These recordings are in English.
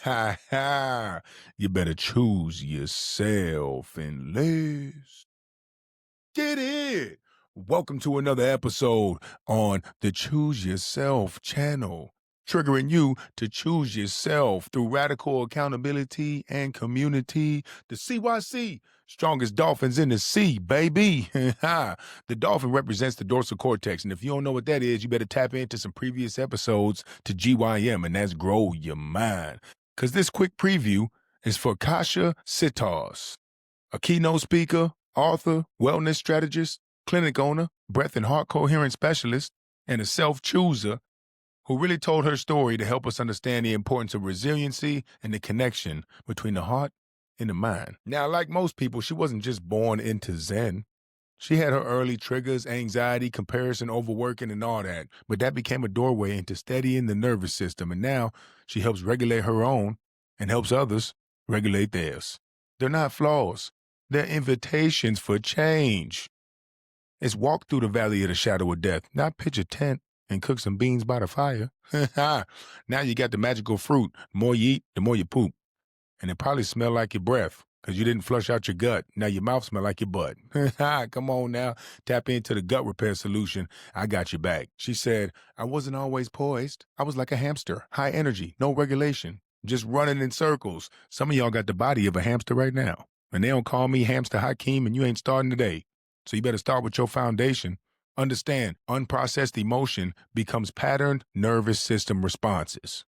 Ha ha. You better choose yourself and list. Get it. Welcome to another episode on the Choose Yourself channel, triggering you to choose yourself through radical accountability and community. The CYC, strongest dolphins in the sea, baby. The dolphin represents the dorsal cortex, and if you don't know what that is, you better tap into some previous episodes to GYM, and that's grow your mind. Because this quick preview is for Kasia Sitars, a keynote speaker, author, wellness strategist, clinic owner, breath and heart coherence specialist, and a self-chooser who really told her story to help us understand the importance of resiliency and the connection between the heart and the mind. Now, like most people, she wasn't just born into Zen. She had her early triggers, anxiety, comparison, overworking, and all that, but that became a doorway into steadying the nervous system, and now she helps regulate her own and helps others regulate theirs. They're not flaws. They're invitations for change. It's walk through the valley of the shadow of death, not pitch a tent and cook some beans by the fire. Now you got the magical fruit. The more you eat, the more you poop. And it probably smell like your breath because you didn't flush out your gut. Now your mouth smell like your butt. Come on now, tap into the gut repair solution. I got your back. She said, I wasn't always poised. I was like a hamster, high energy, no regulation, just running in circles. Some of y'all got the body of a hamster right now. And they don't call me Hamster Hakeem, and you ain't starting today. So you better start with your foundation. Understand, unprocessed emotion becomes patterned nervous system responses.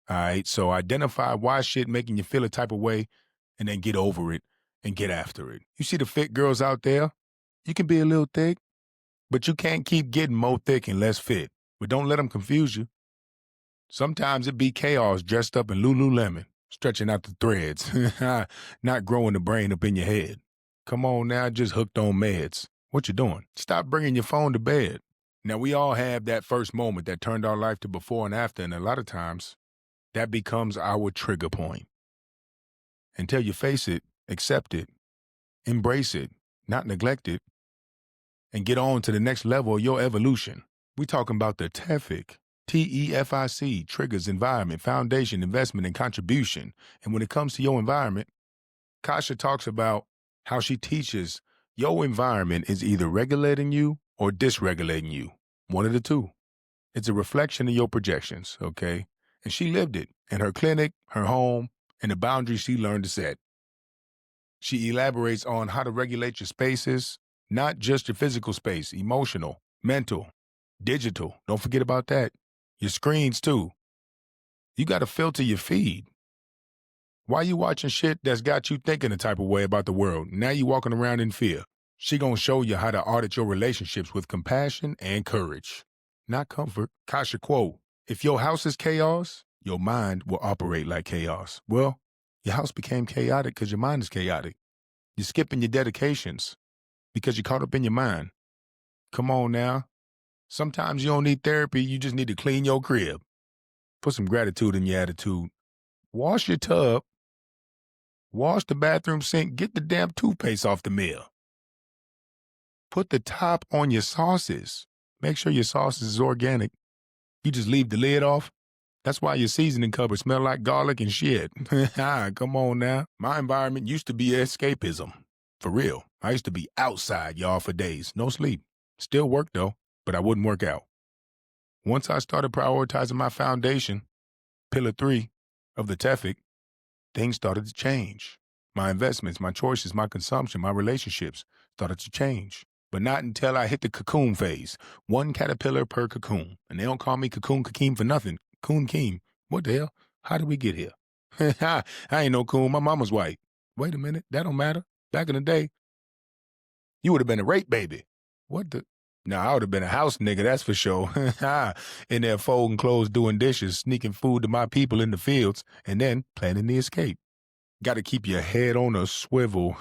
All right, so identify why shit making you feel a type of way, and then get over it and get after it. You see the fit girls out there? You can be a little thick, but you can't keep getting more thick and less fit. But don't let them confuse you. Sometimes it be chaos dressed up in Lululemon, stretching out the threads, not growing the brain up in your head. Come on now, just hooked on meds. What you doing? Stop bringing your phone to bed. Now, we all have that first moment that turned our life to before and after, and a lot of times, that becomes our trigger point. Until you face it, accept it, embrace it, not neglect it, and get on to the next level of your evolution. We talking about the TEFIC. TEFIC, triggers, environment, foundation, investment, and contribution. And when it comes to your environment, Kasia talks about how she teaches your environment is either regulating you or dysregulating you. One of the two. It's a reflection of your projections, okay? And she lived it in her clinic, her home, and the boundaries she learned to set. She elaborates on how to regulate your spaces, not just your physical space, emotional, mental, digital. Don't forget about that. Your screens, too. You got to filter your feed. Why you watching shit that's got you thinking a type of way about the world? Now you walking around in fear. She gonna show you how to audit your relationships with compassion and courage, not comfort. Kasia quote, if your house is chaos, your mind will operate like chaos. Well, your house became chaotic because your mind is chaotic. You're skipping your dedications because you're caught up in your mind. Come on now. Sometimes you don't need therapy, you just need to clean your crib. Put some gratitude in your attitude. Wash your tub. Wash the bathroom sink. Get the damn toothpaste off the mirror. Put the top on your sauces. Make sure your sauces is organic. You just leave the lid off. That's why your seasoning cupboard smell like garlic and shit. Come on now. My environment used to be escapism. For real. I used to be outside, y'all, for days. No sleep. Still work, though, but I wouldn't work out. Once I started prioritizing my foundation, pillar 3 of the TEFIC, things started to change. My investments, my choices, my consumption, my relationships started to change. But not until I hit the cocoon phase. One caterpillar per cocoon. And they don't call me Cocoon Hakeem for nothing. Coon Keem. What the hell? How did we get here? I ain't no coon. My mama's white. Wait a minute. That don't matter. Back in the day, you would have been a rape baby. What the? Now, I would have been a house nigga, that's for sure. In there folding clothes, doing dishes, sneaking food to my people in the fields, and then planning the escape. Got to keep your head on a swivel.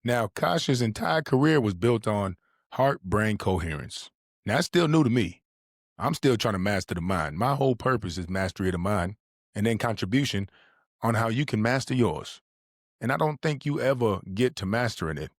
Now, Kasia's entire career was built on heart-brain coherence. Now, that's still new to me. I'm still trying to master the mind. My whole purpose is mastery of the mind, and then contribution on how you can master yours. And I don't think you ever get to mastering it.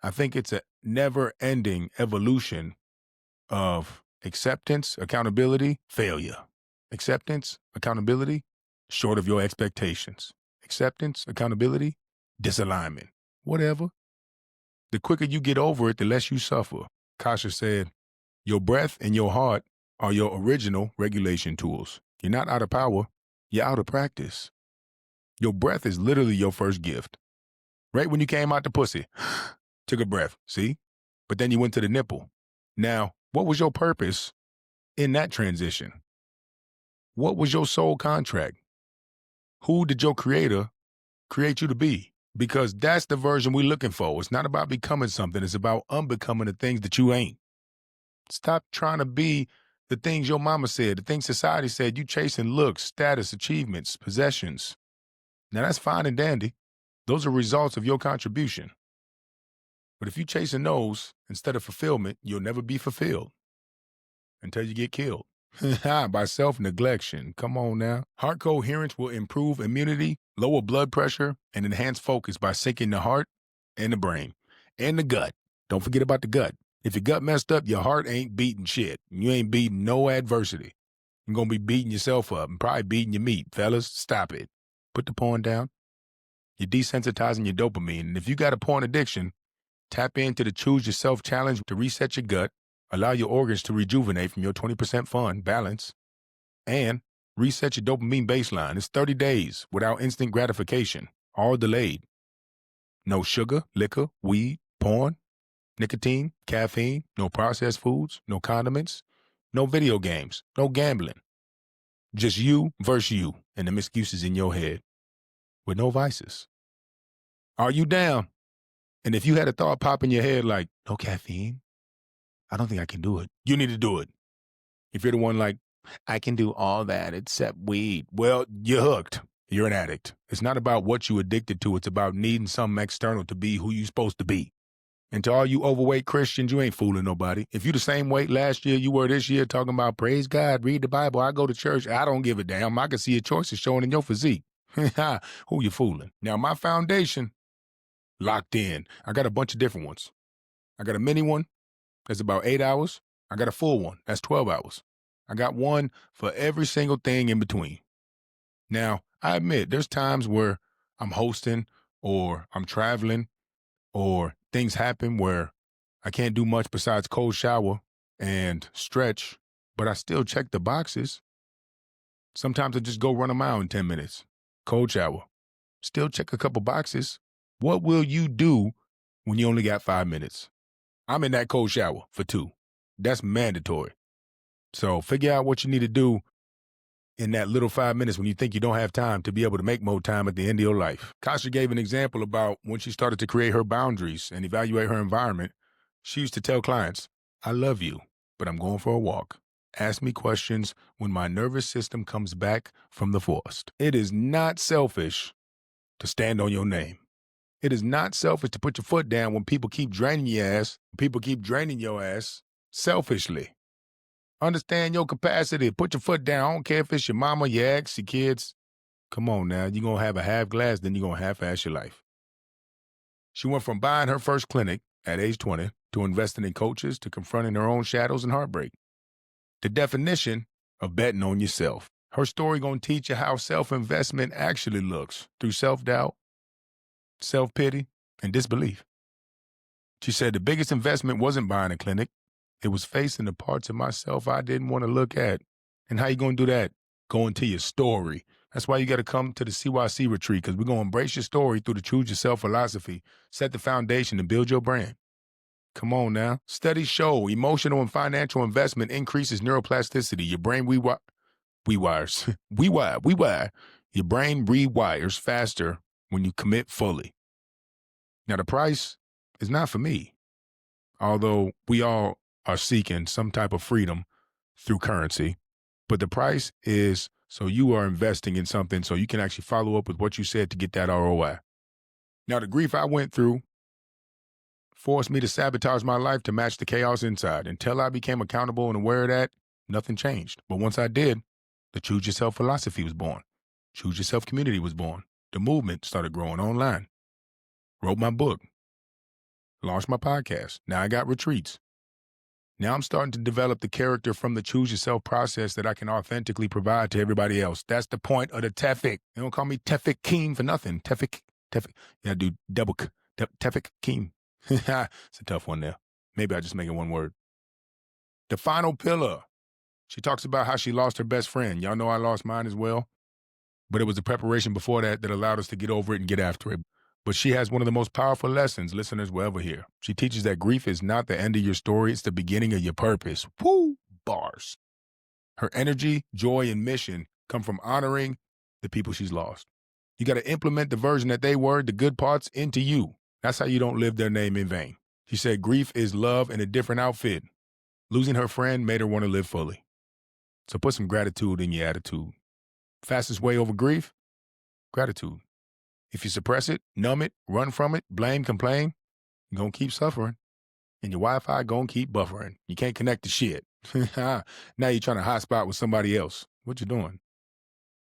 I think it's a never-ending evolution of acceptance, accountability, failure. Acceptance, accountability, short of your expectations. Acceptance, accountability, disalignment, whatever. The quicker you get over it, the less you suffer. Kasia said, your breath and your heart are your original regulation tools. You're not out of power, you're out of practice. Your breath is literally your first gift. Right when you came out the pussy, took a breath, see? But then you went to the nipple. Now, what was your purpose in that transition? What was your soul contract? Who did your creator create you to be? Because that's the version we're looking for. It's not about becoming something. It's about unbecoming the things that you ain't. Stop trying to be the things your mama said, the things society said. You chasing looks, status, achievements, possessions. Now that's fine and dandy. Those are results of your contribution. But if you chasing those instead of fulfillment, you'll never be fulfilled until you get killed. By self-neglection. Come on now. Heart coherence will improve immunity, lower blood pressure, and enhance focus by syncing the heart and the brain and the gut. Don't forget about the gut. If your gut messed up, your heart ain't beating shit. You ain't beating no adversity. You're going to be beating yourself up and probably beating your meat. Fellas, stop it. Put the porn down. You're desensitizing your dopamine. And if you got a porn addiction, tap into the Choose Yourself Challenge to reset your gut, allow your organs to rejuvenate from your 20% fun, balance, and reset your dopamine baseline. It's 30 days without instant gratification, all delayed. No sugar, liquor, weed, porn, nicotine, caffeine, no processed foods, no condiments, no video games, no gambling. Just you versus you and them excuses in your head with no vices. Are you down? And if you had a thought pop in your head like, no caffeine, I don't think I can do it. You need to do it. If you're the one like, I can do all that except weed. Well, you're hooked. You're an addict. It's not about what you addicted to. It's about needing something external to be who you're supposed to be. And to all you overweight Christians, you ain't fooling nobody. If you the same weight last year you were this year talking about praise God, read the Bible, I go to church, I don't give a damn. I can see your choices showing in your physique. Who you fooling? Now, my foundation, locked in. I got a bunch of different ones. I got a mini one that's about 8 hours. I got a full one that's 12 hours. I got one for every single thing in between. Now, I admit there's times where I'm hosting or I'm traveling or things happen where I can't do much besides cold shower and stretch, but I still check the boxes. Sometimes I just go run a mile in 10 minutes. Cold shower. Still check a couple boxes. What will you do when you only got 5 minutes? I'm in that cold shower for 2. That's mandatory. So figure out what you need to do in that little 5 minutes when you think you don't have time to be able to make more time at the end of your life. Kasia gave an example about when she started to create her boundaries and evaluate her environment. She used to tell clients, I love you, but I'm going for a walk. Ask me questions when my nervous system comes back from the forest. It is not selfish to stand on your name. It is not selfish to put your foot down when people keep draining your ass. People keep draining your ass selfishly. Understand your capacity. Put your foot down. I don't care if it's your mama, your ex, your kids. Come on now. You're going to have a half glass, then you're going to half-ass your life. She went from buying her first clinic at age 20 to investing in coaches to confronting her own shadows and heartbreak. The definition of betting on yourself. Her story going to teach you how self-investment actually looks through self-doubt, self-pity, and disbelief. She said the biggest investment wasn't buying a clinic. It was facing the parts of myself I didn't want to look at. And how you going to do that? Go into your story. That's why you got to come to the CYC retreat, because we're going to embrace your story through the Choose Yourself philosophy, set the foundation to build your brand. Come on now. Studies show emotional and financial investment increases neuroplasticity. Your brain rewires. Your brain rewires faster when you commit fully. Now, the price is not for me, although we all are seeking some type of freedom through currency. But the price is so you are investing in something so you can actually follow up with what you said to get that ROI. Now, the grief I went through forced me to sabotage my life to match the chaos inside. Until I became accountable and aware of that, nothing changed. But once I did, the Choose Yourself philosophy was born. Choose Yourself community was born. The movement started growing online. Wrote my book. Launched my podcast. Now I got retreats. Now I'm starting to develop the character from the choose yourself process that I can authentically provide to everybody else. That's the point of the TEFIC. They don't call me TEFIC Keem for nothing. TEFIC. Yeah, do double TEFIC Keem. It's a tough one there. Maybe I just make it one word. The final pillar. She talks about how she lost her best friend. Y'all know I lost mine as well. But it was the preparation before that that allowed us to get over it and get after it. But she has one of the most powerful lessons listeners will ever hear. She teaches that grief is not the end of your story, it's the beginning of your purpose. Woo! Bars. Her energy, joy, and mission come from honoring the people she's lost. You got to implement the version that they were, the good parts, into you. That's how you don't live their name in vain. She said grief is love in a different outfit. Losing her friend made her want to live fully. So put some gratitude in your attitude. Fastest way over grief? Gratitude. If you suppress it, numb it, run from it, blame, complain, you're going to keep suffering. And your Wi-Fi going to keep buffering. You can't connect to shit. Now you're trying to hotspot with somebody else. What you doing?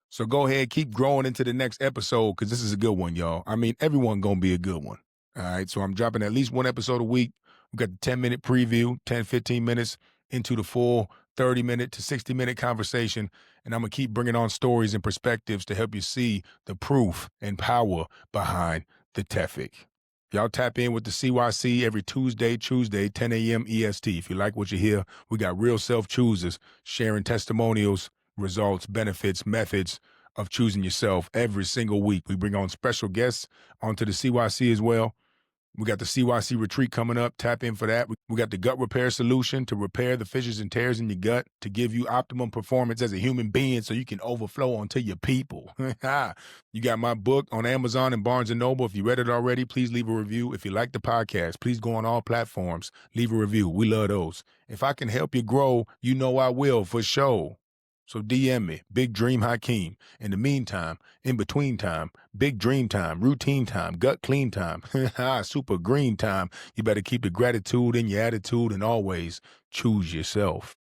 So go ahead, keep growing into the next episode because this is a good one, y'all. I mean, everyone going to be a good one. All right, so I'm dropping at least one episode a week. We got the 10-minute preview, 10, 15 minutes into the full 30-minute to 60-minute conversation. And I'm going to keep bringing on stories and perspectives to help you see the proof and power behind the TEFIC. Y'all tap in with the CYC every Tuesday, 10 a.m. EST. If you like what you hear, we got real self-choosers sharing testimonials, results, benefits, methods of choosing yourself every single week. We bring on special guests onto the CYC as well. We got the CYC retreat coming up. Tap in for that. We got the gut repair solution to repair the fissures and tears in your gut to give you optimum performance as a human being so you can overflow onto your people. You got my book on Amazon and Barnes & Noble. If you read it already, please leave a review. If you like the podcast, please go on all platforms. Leave a review. We love those. If I can help you grow, you know I will for sure. So DM me, Big Dream Hakeem. In the meantime, in between time, big dream time, routine time, gut clean time, super green time, you better keep the gratitude in your attitude and always choose yourself.